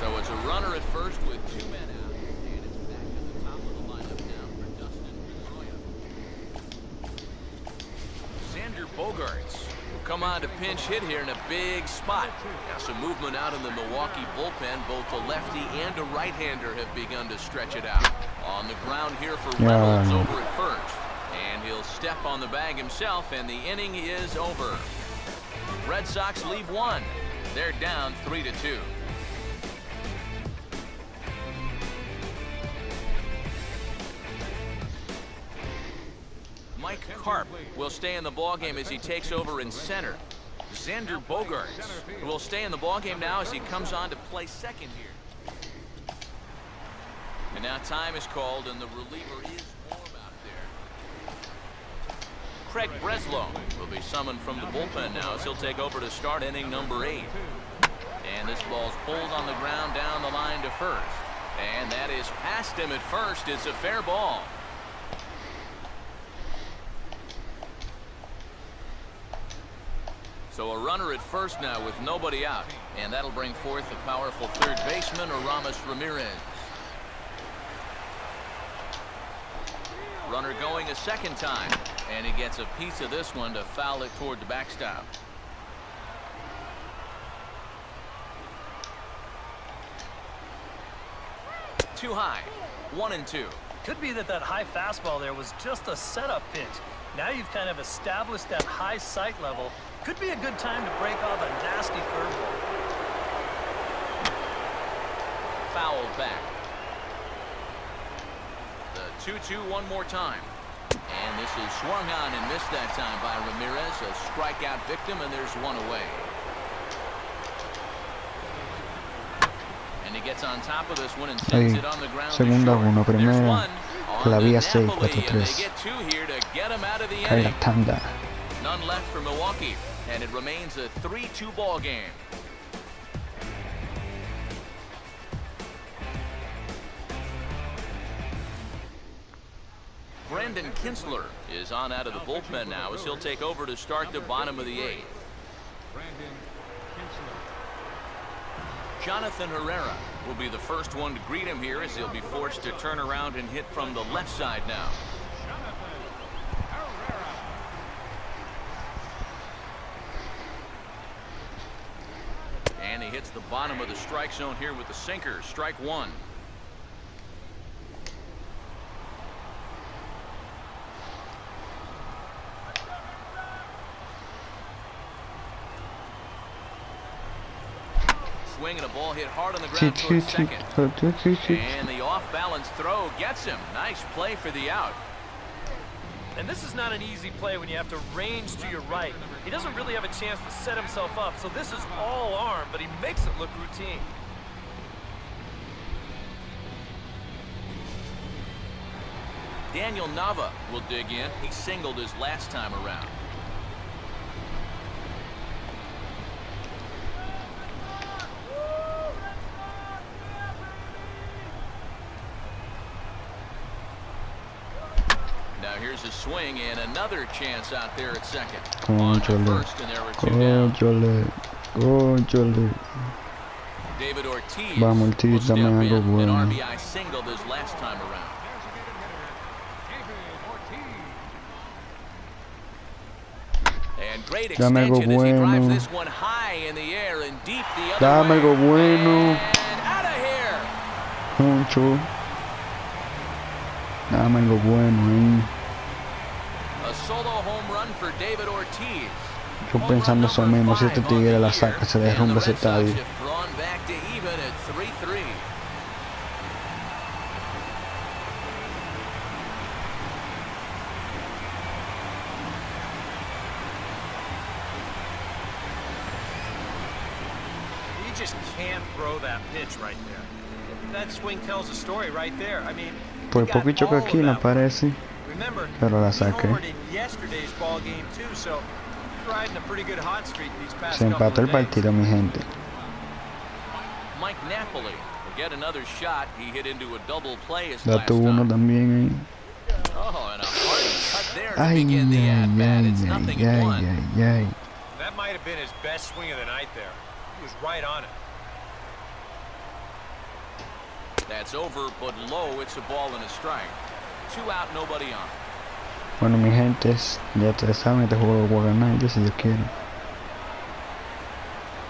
S2: So it's a runner at first with 2 men out. And it's back to the top of the lineup now for Dustin Pedroia. Xander Bogaerts will come on to pinch hit here in a big spot. Now some movement out in the Milwaukee bullpen. Both a lefty and a right-hander have begun to stretch it out. On the ground here for Reynolds over at first. And he'll stay step on the bag himself, and the inning is over. Red Sox leave one. They're down 3-2. Mike Karp will stay in the ballgame as he takes over in center. Xander Bogaerts will stay in the ballgame now as he comes on to play second here. And now time is called, and the reliever is warm out there. Craig Breslow will be summoned from the bullpen now as he'll take over to start inning number 8. And this ball's pulled on the ground down the line to first. And that is past him at first. It's a fair ball. So a runner at first now with nobody out. And that'll bring forth the powerful third baseman, Aramis Ramirez. Runner going a second time. And he gets a piece of this one to foul it toward the backstop. Too high. 1-2.
S4: Could be that high fastball there was just a setup pitch. Now you've kind of established that high sight level. Could be a good time to break off a nasty curveball.
S2: Fouled back. The 2-2 one more time. And this is swung on and missed that time by Ramirez. A strikeout victim, and there's one away. And he gets on top of this one and sends it on the ground.
S1: Segunda 1, primera. La vía 6,
S2: And they
S1: 4-3.
S2: get 2 here to get him out of the
S1: Cae la
S2: inning.
S1: tanda.
S2: None left for Milwaukee, and it remains a 3-2 ball game. Brandon Kinsler is on out of the bullpen now as he'll take over to start the bottom of the 8th. Jonathan Herrera will be the first one to greet him here as he'll be forced to turn around and hit from the left side now. And he hits the bottom of the strike zone here with the sinker. Strike 1. Swing and a ball hit hard on the ground towards second. And the off-balance throw gets him. Nice play for the out.
S4: And this is not an easy play when you have to range to your right. He doesn't really have a chance to set himself up, so this is all arm, but he makes it look routine.
S2: Daniel Nava will dig in. He singled his last time around. Now here's a swing and another chance out there at second. On to first, and there were 2 down. David Ortiz will step in, an RBI single this last time around. And great extension as he drives this one high in the air and deep the other way. And out of here.
S1: Concho. Dame algo bueno.
S2: A solo home run for David Ortiz.
S1: Yo pensando eso mismo, si este tigre la saca, se derrumba ese estadio.
S2: Drawn back to even at 3-3.
S3: You just can't throw that pitch right there. That swing tells a story right there. I mean,
S1: Por poquito que aquí la parece,
S3: remember,
S1: pero la
S3: he
S1: saqué.
S3: homered in yesterday's ball game too, so he's riding a pretty good hot streak these past
S1: Se
S3: couple
S1: empató el
S3: of days.
S1: partido, mi gente.
S2: Mike Napoli will get another shot. He hit into a double play his
S1: Ya
S2: last
S1: tuvo uno
S2: time.
S1: también
S2: Oh, and a hard cut there to
S1: ahí. Ay,
S2: begin the
S1: ay,
S2: at-bat. It's
S1: ay,
S2: nothing
S1: ay,
S2: at 1.
S1: ay, ay.
S3: That might have been his best swing of the night there. He was right on it.
S2: That's over, but low. It's a ball and a strike. 2 out, nobody on.
S1: Bueno, mi gente, ya ustedes saben, este juego lo voy a ganar yo si Dios quiere.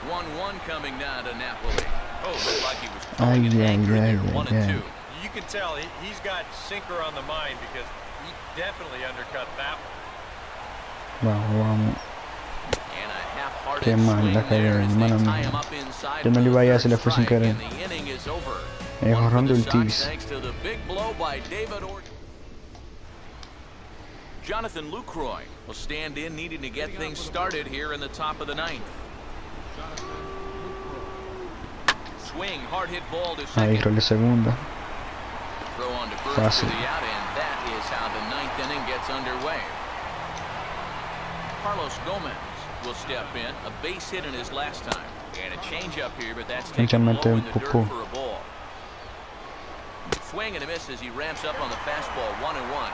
S2: 1-1 coming down to Napoli. Oh, looked like he was
S1: Ay,
S2: pulling an
S1: ay,
S2: anchor
S1: ay,
S2: there.
S1: ay,
S2: 1-2.
S1: ay.
S3: You can tell he's got sinker on the mind because he definitely undercut that one.
S1: Vamos.
S2: And a half-hearted
S1: Qué mal
S2: swing
S1: la
S2: there
S1: cagué,
S2: as they
S1: mano
S2: tie
S1: mía.
S2: him up inside
S1: Yo no
S2: for
S1: le
S2: the
S1: iba a ir a
S2: third
S1: hacer, le fue sin
S2: strike,
S1: querer.
S2: and the inning is over.
S1: El
S2: One for
S1: jonrón
S2: the
S1: del
S2: Sox
S1: Tigres.
S2: thanks to the big blow by David Ortiz. Jonathan Lucroy will stand in, needing to get things started here in the top of the ninth. Swing, hard hit ball to
S1: Ahí,
S2: second.
S1: rol de segunda.
S2: Throw on to first
S1: Fácil.
S2: for the out, and that is how the ninth inning gets underway. Carlos Gomez will step in, a base hit in his last time, and a changeup here, but that's taken low in the dirt for a ball. Swing and a miss as he ramps up on the fastball, 1-1.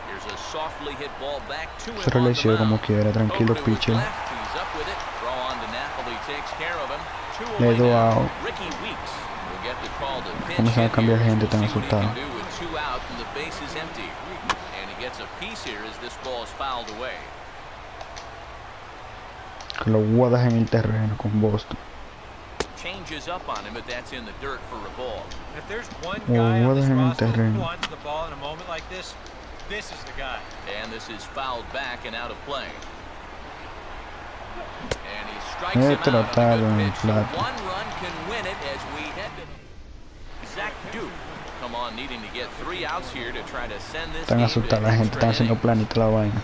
S2: Here's a softly hit ball back to him
S1: Se
S2: on the
S1: releció como
S2: mound.
S1: quiera, tranquilo,
S2: Over to his
S1: pitcher.
S2: left, he's up with it. Throw on to Napoli takes care of him. Two
S1: Le
S2: away
S1: doy
S2: now.
S1: out.
S2: Ricky Weeks will get the call to pinch
S1: Comienzan a
S2: hit
S1: cambiar
S2: here.
S1: gente,
S2: We'll
S1: tan
S2: see what he can
S1: asustado.
S2: do with two out and the base is empty. And he gets a piece here as this ball is fouled away.
S1: Que lo guardas en el terreno con Boston.
S2: Changes up on him, but that's in the dirt for a ball.
S3: If there's one guy on this
S1: en el
S3: roster who
S1: terreno.
S3: wants the ball in a moment like this is the guy.
S2: And this is fouled back and out of play. And he strikes him out on a
S1: tratado en
S2: good
S1: el
S2: pitch. So
S1: plato.
S2: one run can win it as we head to Zach Duke. Come on, needing to get 3 outs here to try to send this
S1: Están
S2: game
S1: asustadas
S2: to
S1: la gente,
S2: extra
S1: están haciendo
S2: innings.
S1: planito la vaina.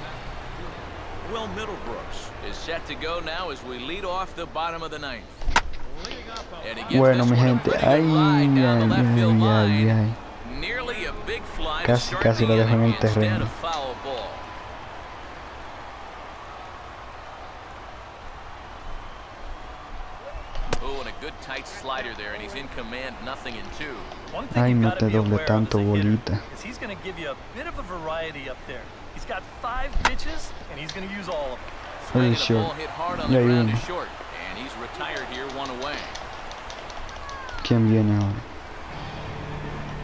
S2: Will Middlebrooks is set to go now as we lead off the bottom of the ninth. And he gets
S1: Bueno,
S2: this
S1: mi
S2: one a
S1: gente,
S2: pretty
S1: ay,
S2: good ride down the left field
S1: ay,
S2: line.
S1: ay.
S2: Nearly a big fly to
S1: Casi,
S2: start
S1: casi
S2: the
S1: lo dejó en
S2: inning
S1: el
S2: instead
S1: terreno.
S2: of foul ball. Oh, and a good tight slider there, and he's in command, 0-2.
S4: One thing
S1: Ay,
S4: you've
S1: no
S4: got
S1: te
S4: to be
S1: doble
S4: aware of
S1: tanto,
S4: as a hitter
S1: bolita.
S4: is he's going to give you a bit of a variety up there. He's got 5 pitches, and he's going to use all of them.
S2: Swing and a
S1: short.
S2: ball hit hard on
S1: Ya
S2: the
S1: hay
S2: ground
S1: uno.
S2: is short, and he's retired here, 1 away.
S1: ¿Quién viene ahora?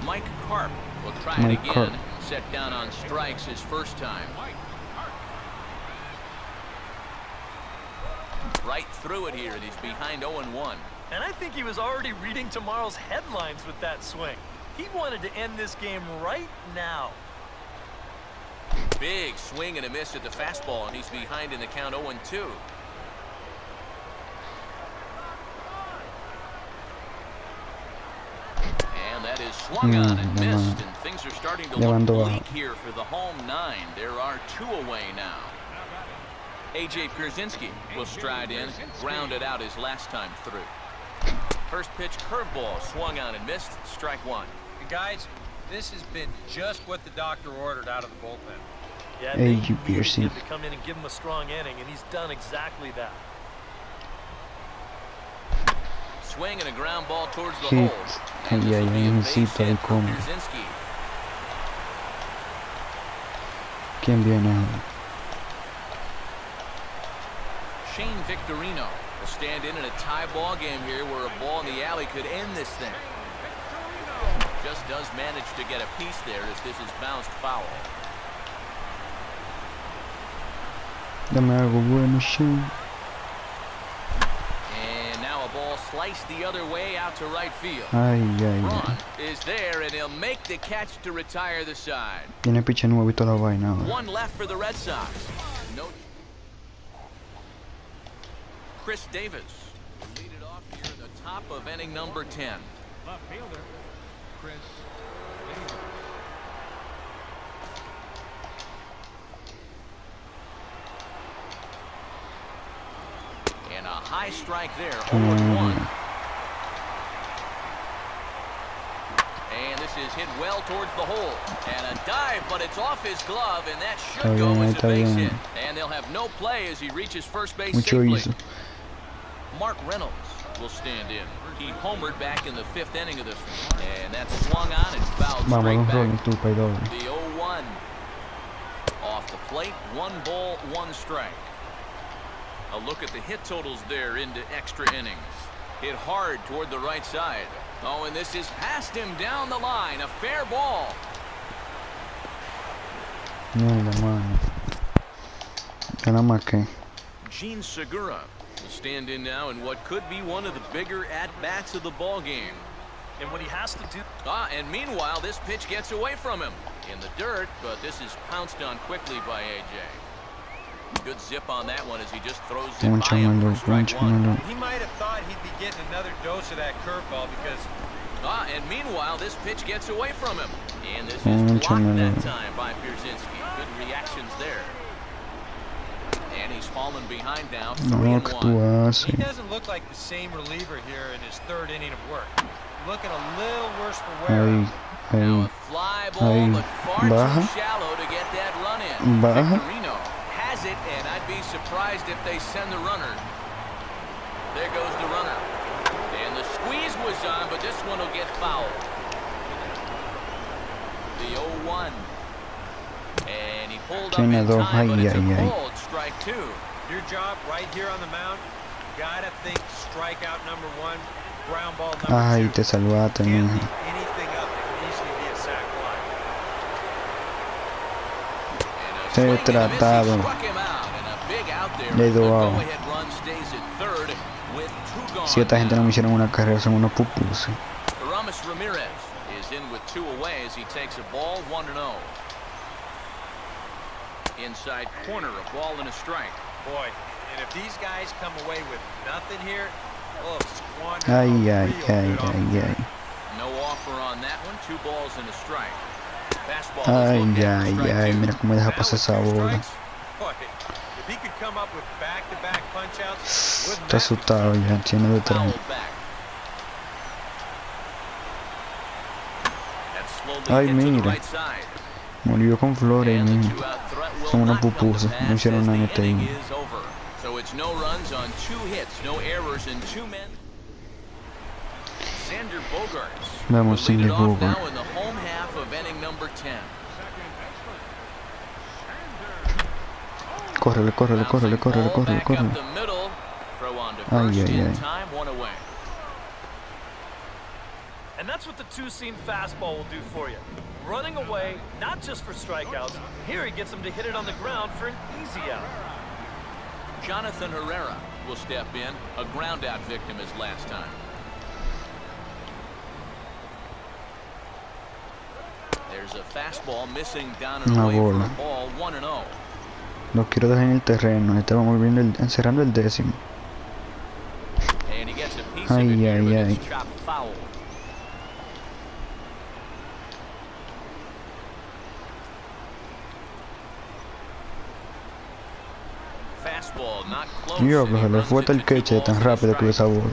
S2: Mike Karp will try it
S1: Mike
S2: again.
S1: Karp.
S2: Set down on strikes his first time. Right through it here, and he's behind 0-1.
S4: And I think he was already reading tomorrow's headlines with that swing. He wanted to end this game right now.
S2: Big swing and a miss at the fastball, and he's behind in the count 0-2. And that is swung on and missed, and things are starting to look bleak here for the home 9. There are 2 away now. A.J. Pierzynski will stride in, grounded out his last time through. First pitch curveball swung on and missed, strike 1.
S3: And guys, this has been just what the doctor ordered out of the bullpen.
S4: Yeah,
S1: Hey,
S4: they
S1: you
S4: needed
S1: Piercy.
S4: him to come in and give him a strong inning, and he's done exactly that.
S2: Swing and a ground ball towards the
S1: Hit.
S2: hole.
S1: Ay,
S2: And this
S1: ay,
S2: will be
S1: ay,
S2: a
S1: un
S2: base
S1: cito ahí
S2: hit for
S1: como.
S2: Pierzynski.
S1: ¿Quién viene ahora?
S2: Shane Victorino will stand in a tie ball game here where a ball in the alley could end this thing. Just does manage to get a piece there as this is bounced foul.
S1: Dame algo bueno, Shane.
S2: And now a ball sliced the other way out to right field.
S1: Ay, ay,
S2: Braun
S1: ay.
S2: is there, and he'll make the catch to retire the side.
S1: Tiene piche nuevo y toda la vaina ahora.
S2: 1 left for the Red Sox. No. Chris Davis will lead it off here in the top of inning number 10.
S5: Left fielder, Chris Davis.
S2: And a high strike there, 0-1. And this is hit well towards the hole. And a dive, but it's off his glove, and that should go as a base hit. And they'll have no play as he reaches first base
S1: Mucho
S2: safely.
S1: hizo.
S2: Mark Reynolds will stand in. He homered back in the 5th inning of this one. And that's swung on and fouled
S1: Vamos,
S2: straight
S1: dos
S2: back.
S1: roles, tú, pa' y doble.
S2: The 0-1. Off the plate, 1 ball, 1 strike. A look at the hit totals there into extra innings. Hit hard toward the right side. Oh, and this is past him down the line. A fair ball.
S1: Mierda, mano. Ya nada más que.
S2: Gene Segura will stand in now in what could be one of the bigger at-bats of the ball game.
S4: And when he has to do...
S2: And meanwhile, this pitch gets away from him in the dirt, but this is pounced on quickly by A.J. Good zip on that one as he just throws it by him for strike one.
S3: He might have thought he'd be getting another dose of that curveball because...
S2: And meanwhile, this pitch gets away from him. And this is blocked that time by Pierzynski. Good reactions there. And he's fallen behind now, 3-1.
S3: He doesn't look like the same reliever here in his third inning of work. Looking a little worse for wear.
S2: Now a fly ball, but far too shallow to get that run in. Victorino has it, and I'd be surprised if they send the runner. There goes the runner. And the squeeze was on, but this one will get fouled. The 0-1. And he pulled up in time, but it's a called strike two.
S3: Your job right here on the mound, you gotta think strikeout number one, ground ball number two.
S1: Ay, te salvaste,
S3: Can't
S1: man.
S3: leave anything up that can easily be a sac fly.
S1: Te he tratado. Le he dado. Si esta gente no me hicieron una carrera, son unos pupus.
S2: Aramis Ramirez is in with two away as he takes a ball, 1-0. Inside corner, a ball and a strike.
S3: Boy, and if these guys come away with nothing here, oh, squander.
S1: Ay.
S2: No offer on that one. 2 balls and a strike. Fastball.
S1: Ay, mira cómo deja pasar esa bola.
S3: Boy, if he could come up with back-to-back punch-outs, wouldn't
S1: Está asustado ya, tiene de tres. Ay, mira. Murió con flores, son unos pupusas, no hicieron nada en este inning.
S2: So it's no runs on 2 hits, no errors and 2 men. Xander Bogaerts.
S1: Vamos, Xander Bogaerts.
S2: Now in the home half of inning number 10.
S1: Córrele. Ay.
S4: And that's what the two-seam fastball will do for you. Running away, not just for strikeouts. Here he gets him to hit it on the ground for an easy out.
S2: Jonathan Herrera will step in, a ground-out victim as last time. There's a fastball missing down and away for a ball, 1-0.
S1: Lo quiero dejar en el terreno, estamos volviendo encerrando el décimo.
S2: And he gets a piece of it here, but it's chopped foul. Fastball not close.
S1: Diablo, se le fue el queche tan rápido que esa bola.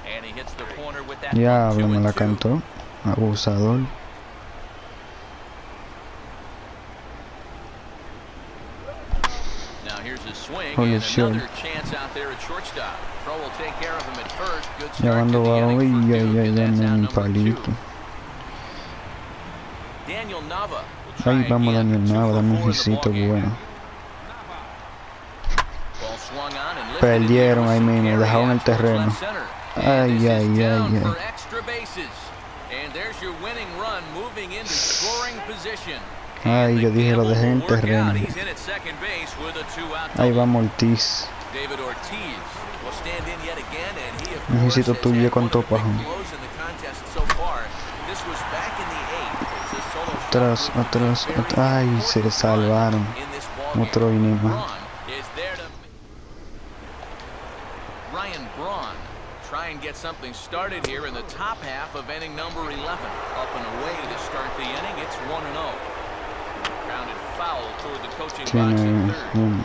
S2: And he hits the corner with that.
S1: Diablo, me la cantó. Abusador.
S2: Now here's a swing and another chance out there at shortstop. Throw will take care of him at first. Good start to the inning for Duke, and that's out number 2. Daniel Nava.
S1: Ahí vamos, Daniel Nava, dame un visito bueno. Perdieron ahí mismo, dejaron el terreno. Ay. Ay, yo dije lo dejé en el terreno. Ahí vamos Ortiz. Un visito tuyo con topajón. Atrás. Ay, se salvaron. Otro inning más.
S2: Ryan Braun try and get something started here in the top half of inning number 11. Up and away to start the inning. It's 1-0. Grounded foul toward the coaching box in third.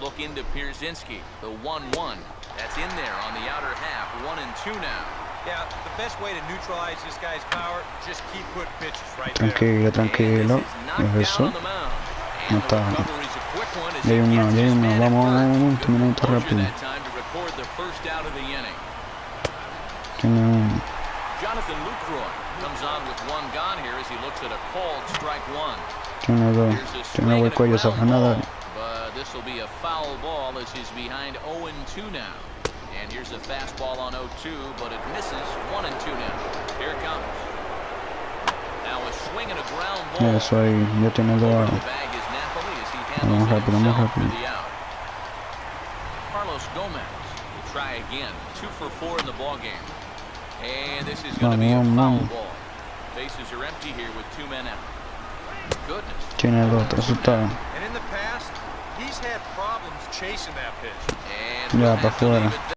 S2: Look into Pierzynski, the 1-1. That's in there on the outer half. 1-2 now.
S3: Yeah, the best way to neutralize this guy's power, just keep putting pitches right there.
S1: Tranquilo. Eso. No está. Ya hay una. Vamos, termina esto rápido. Tiene uno.
S2: Jonathan Lucroy comes on with 1 gone here as he looks at a called strike 1.
S1: Tiene 2. Tiene buen cuello, se va a nadar.
S2: But this will be a foul ball as he's behind 0-2 now. And here's a fastball on 0-2, but it misses. 1-2 now. Here it comes. Now a swing and a ground ball.
S1: Eso ahí, ya tiene 2 out. Vamos rápido.
S2: Gomez will try again. 2 for 4 in the ball game. And this is going to be a foul ball. Bases are empty here with 2 men out. Goodness.
S1: Tiene el otro resultado.
S3: And in the past, he's had problems chasing that pitch.
S2: And
S1: Ya,
S2: we'll
S1: para
S2: have to leave
S1: afuera.
S2: it there.